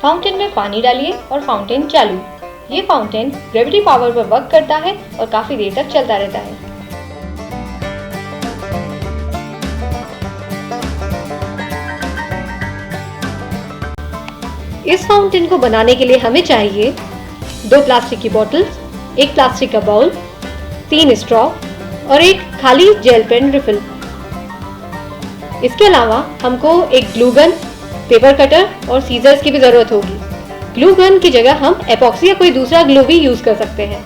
Fountain में पानी डालिए और फाउंटेन चालू। ये फाउंटेन ग्रेविटी पावर पर वर्क करता है और काफी देर तक चलता रहता है। इस फाउंटेन को बनाने के लिए हमें चाहिए 2 प्लास्टिक की बोतल्स, 1 प्लास्टिक का बाउल, 3 स्ट्रॉ और एक खाली जेल पेन रिफिल। इसके अलावा हमको एक ग्लू गन, पेपर कटर और सीजर्स की भी जरूरत होगी। ग्लू गन की जगह हम एपॉक्सी या कोई दूसरा ग्लू भी यूज कर सकते हैं।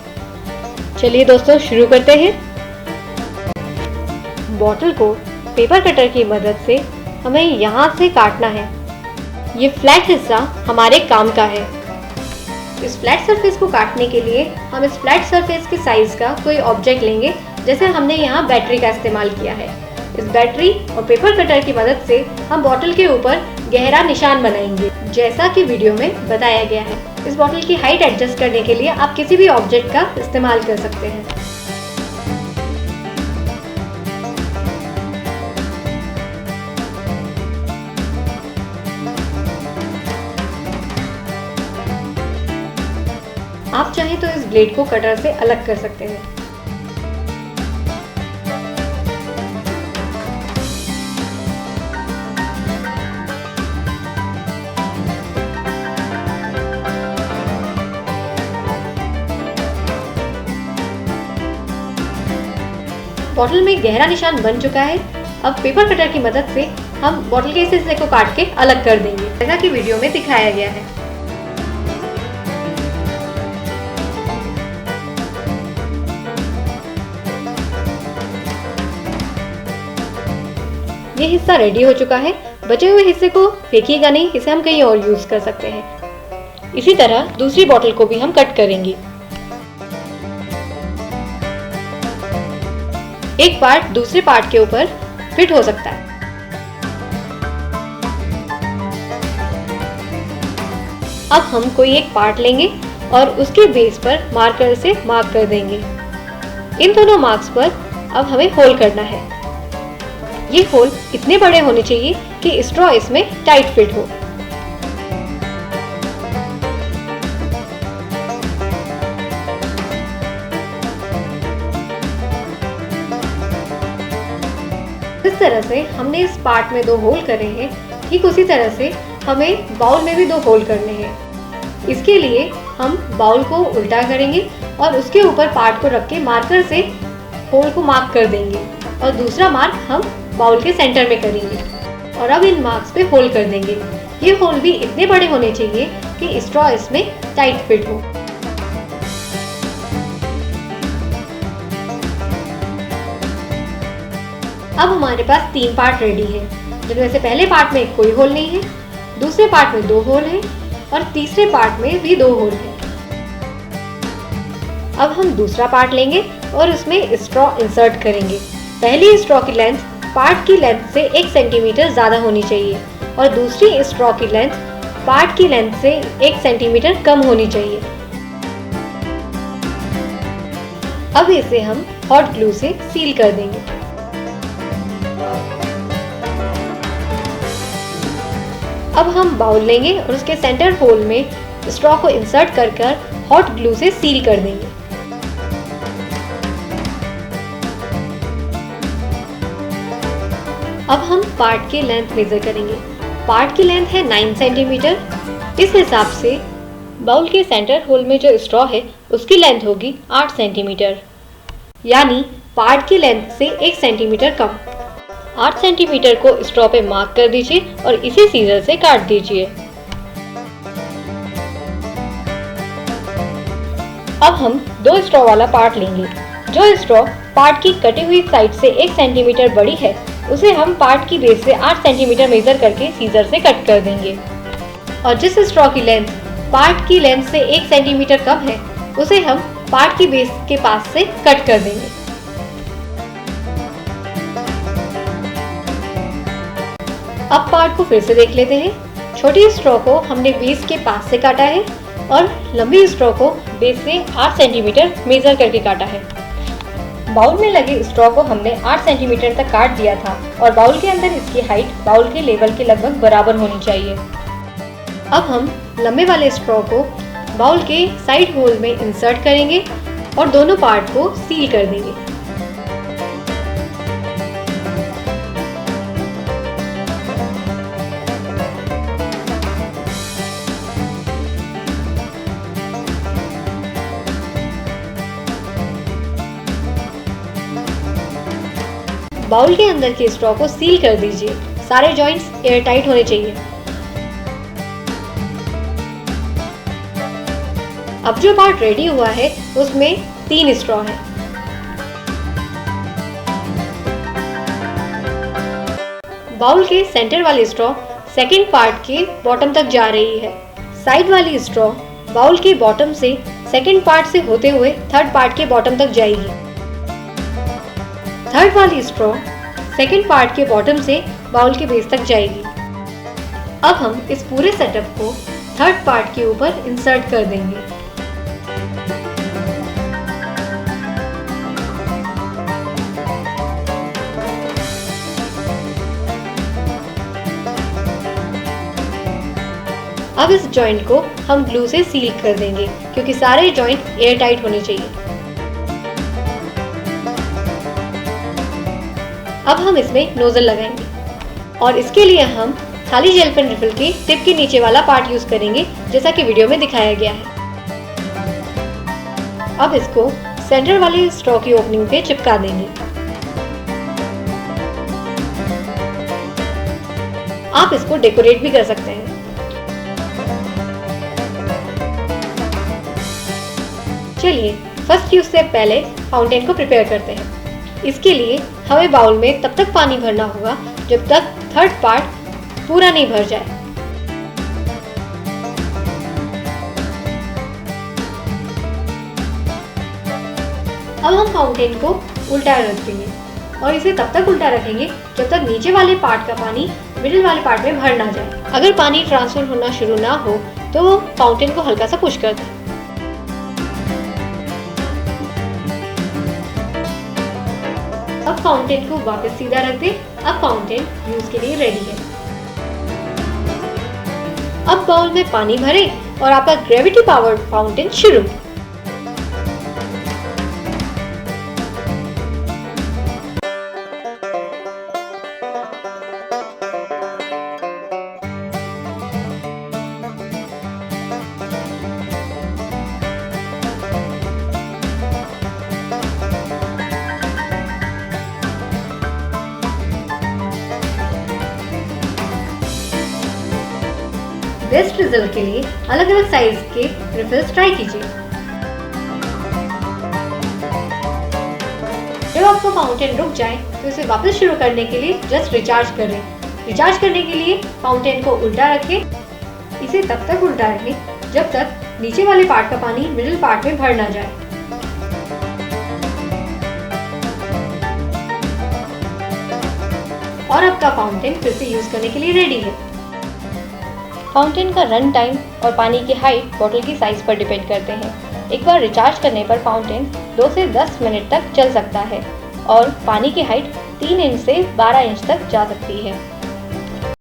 चलिए दोस्तों शुरू करते हैं। बॉटल को पेपर कटर की मदद से हमें यहाँ से काटना है। ये फ्लैट हिस्सा हमारे काम का है। इस फ्लैट सरफेस को काटने के लिए हम इस फ्लैट सरफेस के साइज का कोई ऑब्जेक्ट लेंगे, जैसे हमने यहाँ बैटरी का इस्तेमाल किया है। इस बैटरी और पेपर कटर की मदद से हम बॉटल के ऊपर गहरा निशान बनाएंगे, जैसा कि वीडियो में बताया गया है। इस बॉटल की हाइट एडजस्ट करने के लिए आप किसी भी ऑब्जेक्ट का इस्तेमाल कर सकते हैं। आप चाहें तो इस ब्लेड को कटर से अलग कर सकते हैं। बॉटल में गहरा निशान बन चुका है। अब पेपर कटर की मदद से हम बॉटल के इस हिस्से को काट के अलग कर देंगे, जैसा कि वीडियो में दिखाया गया है। ये हिस्सा रेडी हो चुका है। बचे हुए हिस्से को फेंकिएगा नहीं, इसे हम कहीं और यूज कर सकते हैं। इसी तरह दूसरी बॉटल को भी हम कट करेंगे। एक पार्ट दूसरे पार्ट के ऊपर फिट हो सकता है। अब हम कोई एक पार्ट लेंगे और उसके बेस पर मार्कर से मार्क कर देंगे। इन दोनों मार्क्स पर अब हमें होल करना है। ये होल इतने बड़े होने चाहिए कि स्ट्रॉ इसमें टाइट फिट हो। इस तरह से हमने इस पार्ट में 2 होल करे हैं। ठीक उसी तरह से हमें बाउल में भी 2 होल करने हैं। इसके लिए हम बाउल को उल्टा करेंगे और उसके ऊपर पार्ट को रख के मार्कर से होल को मार्क कर देंगे और दूसरा मार्क हम बाउल के सेंटर में करेंगे और अब इन मार्क्स पे होल कर देंगे। ये होल भी इतने बड़े होने चाहिए कि स्ट्रॉ इसमें टाइट फिट हो। अब हमारे पास 3 पार्ट रेडी है, जिनमें से पहले पार्ट में कोई होल नहीं है, दूसरे पार्ट में 2 होल है और तीसरे पार्ट में भी 2 होल है। अब हम दूसरा पार्ट लेंगे और उसमें स्ट्रॉ इंसर्ट करेंगे। पहली स्ट्रॉ की लेंथ पार्ट की लेंथ से 1 सेंटीमीटर ज्यादा होनी चाहिए और दूसरी स्ट्रॉ की लेंथ पार्ट की लेंथ से 1 सेंटीमीटर कम होनी चाहिए। अब इसे हम हॉट ग्लू से सील कर देंगे। अब हम बाउल लेंगे और उसके सेंटर होल में स्ट्रॉ को इंसर्ट कर हॉट ग्लू से सील कर देंगे। अब हम पार्ट की लेंथ मेजर करेंगे। पार्ट की लेंथ है 9 सेंटीमीटर। इस हिसाब से बाउल के सेंटर होल में जो स्ट्रॉ है उसकी लेंथ होगी 8 सेंटीमीटर, यानी पार्ट की लेंथ से 1 सेंटीमीटर कम। 8 सेंटीमीटर को स्ट्रॉ पे मार्क कर दीजिए और इसे सीजर से काट दीजिए। अब हम 2 स्ट्रॉ वाला पार्ट लेंगे। जो स्ट्रॉ पार्ट की कटी हुई साइड से 1 सेंटीमीटर बड़ी है, उसे हम पार्ट की बेस से 8 सेंटीमीटर मेजर करके सीजर से कट कर देंगे। और जिस स्ट्रॉ की लेंथ पार्ट की लेंथ से 1 सेंटीमीटर कम है, उसे हम पार्ट की बेस के पास से कट कर देंगे। अब पार्ट को फिर से देख लेते हैं। छोटी स्ट्रॉ को हमने बेस के पास से काटा है और लंबी स्ट्रॉ को बेस से 8 सेंटीमीटर मेजर करके काटा है। बाउल में लगे स्ट्रॉ को हमने 8 सेंटीमीटर तक काट दिया था और बाउल के अंदर इसकी हाइट बाउल के लेवल के लगभग बराबर होनी चाहिए। अब हम लंबे वाले स्ट्रॉ को बाउल के साइड होल में इंसर्ट करेंगे और दोनों पार्ट को सील कर देंगे। बाउल के अंदर के स्ट्रॉ को सील कर दीजिए। सारे जॉइंट्स एयर टाइट होने चाहिए। अब जो पार्ट रेडी हुआ है उसमें 3 स्ट्रॉ है। बाउल के सेंटर वाली स्ट्रॉ सेकंड पार्ट के बॉटम तक जा रही है। साइड वाली स्ट्रॉ बाउल के बॉटम से सेकंड पार्ट से होते हुए थर्ड पार्ट के बॉटम तक जाएगी। थर्ड वाली स्ट्रॉ सेकंड पार्ट के बॉटम से बाउल के बेस तक जाएगी। अब हम इस पूरे सेटअप को थर्ड पार्ट के ऊपर इंसर्ट कर देंगे। अब इस जॉइंट को हम ग्लू से सील कर देंगे क्योंकि सारे जॉइंट एयर टाइट होने चाहिए। अब हम इसमें नोजल लगाएंगे और इसके लिए हम खाली जेल पेन रिफिल के टिप के नीचे वाला पार्ट यूज करेंगे जैसा कि वीडियो में दिखाया गया है। अब इसको सेंटर वाली स्ट्रॉ की ओपनिंग पे चिपका देंगे। आप इसको डेकोरेट भी कर सकते हैं। चलिए फर्स्ट यूज से पहले फाउंटेन को प्रिपेयर करते हैं। इसके लिए हमें बाउल में तब तक पानी भरना होगा जब तक थर्ड पार्ट पूरा नहीं भर जाए। अब हम फाउंटेन को उल्टा रख देंगे और इसे तब तक उल्टा रखेंगे जब तक नीचे वाले पार्ट का पानी मिडिल वाले पार्ट में भर ना जाए। अगर पानी ट्रांसफर होना शुरू ना हो तो फाउंटेन को हल्का सा पुश कर दें। अब फाउंटेन को वापस सीधा रख दें। अब फाउंटेन यूज के लिए रेडी है। अब बाउल में पानी भरें और आपका ग्रेविटी पावर्ड फाउंटेन शुरू। बेस्ट रिजल्ट के लिए अलग अलग साइज के रिफिल्स ट्राई कीजिए। जब आपका फाउंटेन रुक जाए तो इसे वापस शुरू करने के लिए जस्ट रिचार्ज करें। रिचार्ज करने के लिए फाउंटेन को उल्टा रखें। इसे तब तक उल्टा रखें जब तक नीचे वाले पार्ट का पानी मिडिल पार्ट में भर ना जाए। और आपका फाउंटेन फिर से यूज करने के लिए रेडी है। फाउंटेन का रन टाइम और पानी की हाइट बोतल की साइज पर डिपेंड करते हैं। एक बार रिचार्ज करने पर फाउंटेन 2 से 10 मिनट तक चल सकता है और पानी की हाइट 3 इंच से 12 इंच तक जा सकती है।